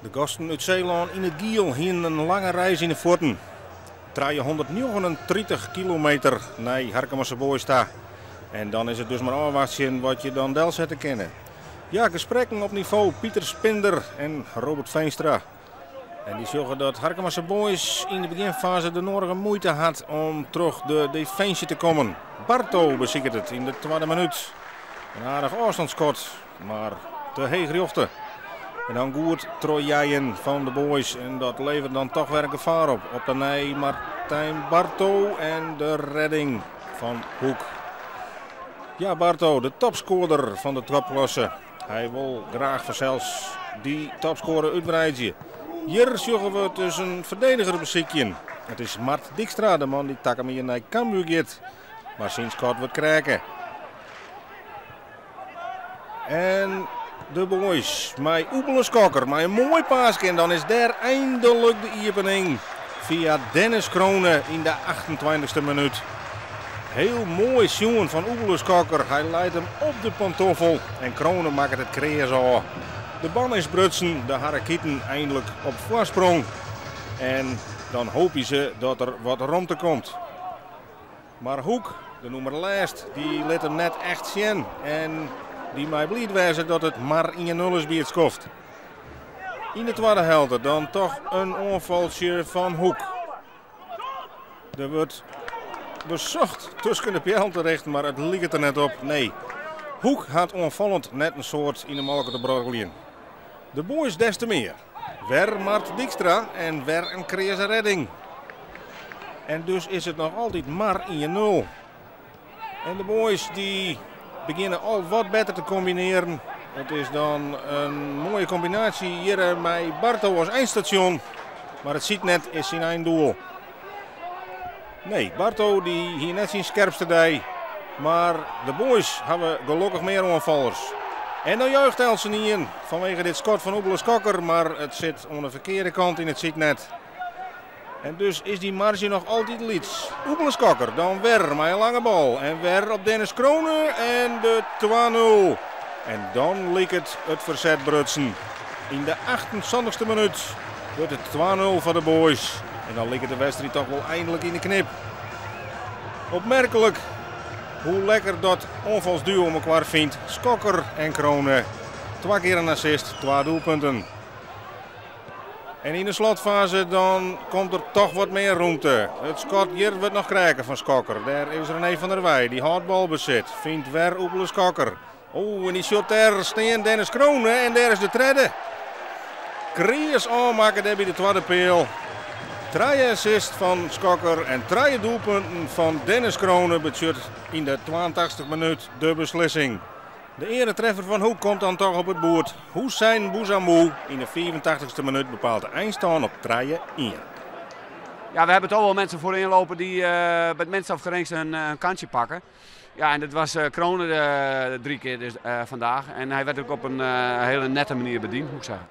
De gasten uit Zeeland in het Giel hier een lange reis in de voeten. 339 kilometer naar Harkemasse Boista. En dan is het dus maar afwachten wat je dan del zet te kennen. Ja, gesprekken op niveau Pieter Spinder en Robert Veenstra. En die zorgen dat Harkemasse Boys in de beginfase de nodige moeite had om terug de defensie te komen. Barto beziekert het in de tweede minuut. Een aardig afstandsschot, maar te heeg jochten. En dan goed Trojaien van de Boys. En dat levert dan toch weer een gevaar op. Op de nij Martijn Barto en de redding van Hoek. Ja, Barto, de topscorer van de topklasse. Hij wil graag zelfs die topscorer uitbreiden. Hier zorgen we dus een verdediger beziekje. Het is Mart Dijkstra, de man die takken hier naar Cambuur gaat. Maar sinds kort wordt krijgen. En de Boys, met Oebeleskokker, met een mooi paasje. En dan is daar eindelijk de opening via Dennis Kronen in de 28e minuut. Heel mooi jongen van Oebeleskokker. Hij leidt hem op de pantoffel en Kronen maakt het creërs al. De ban is brutsen, de Harakieten eindelijk op voorsprong. En dan hopen ze dat er wat romte komt. Maar Hoek, de nummer lijst, die liet hem net echt zien. En die mij blied wijzen dat het maar in je nullersbiert skoft. In de tweede helft dan toch een onvaltje van Hoek. Er wordt bezocht tussen de pijl terecht, maar het ligt er net op. Nee, Hoek had onvallend net een soort in de molken te broggelen. De Boys des te meer. Weer Mart Dijkstra en weer een creëze redding. En dus is het nog altijd maar in je nul. En de Boys die beginnen al wat beter te combineren. Het is dan een mooie combinatie hier met Barto als eindstation. Maar het ziet net is zijn einddoel. Nee, Barto die hier net zijn scherpste deed. Maar de Boys hebben gelukkig meer aanvallers. En dan juicht Elsen niet in vanwege dit schot van Oebeleskokker. Maar het zit aan de verkeerde kant in het zietnet. En dus is die marge nog altijd lieds. Oebeleskokker dan weer met een lange bal. En weer op Dennis Kronen en de 2-0. En dan leek het verzet brutsen. In de 28e minuut wordt het 2-0 voor de Boys. En dan leek het de wedstrijd toch wel eindelijk in de knip. Opmerkelijk hoe lekker dat onvalsduo om elkaar vindt. Skokker en Kronen. 2 keer een assist, 2 doelpunten. En in de slotfase dan komt er toch wat meer ruimte. Het schot hier wordt nog krijgen van Skokker. Daar is René van der Wij, die hard balbezit. Vindt weer Oebeleskokker. Oh, en die shot daar staan Dennis Kronen en daar is de tweede. Kreers aanmaken daar bij de tweede peel. 3 assist van Skokker en 3 doelpunten van Dennis Kronen betreft in de 82e minuut de beslissing. De eretreffer van Hoek komt dan toch op het boord. Hussein Bouzamou in de 84e minuut bepaalt de eindstand op 3-1. Ja, we hebben toch wel mensen voorin lopen die met mensen afgerenkt een kantje pakken. Ja, en dat was Kronen 3 keer dus, vandaag. En hij werd ook op een hele nette manier bediend, moet ik zeggen.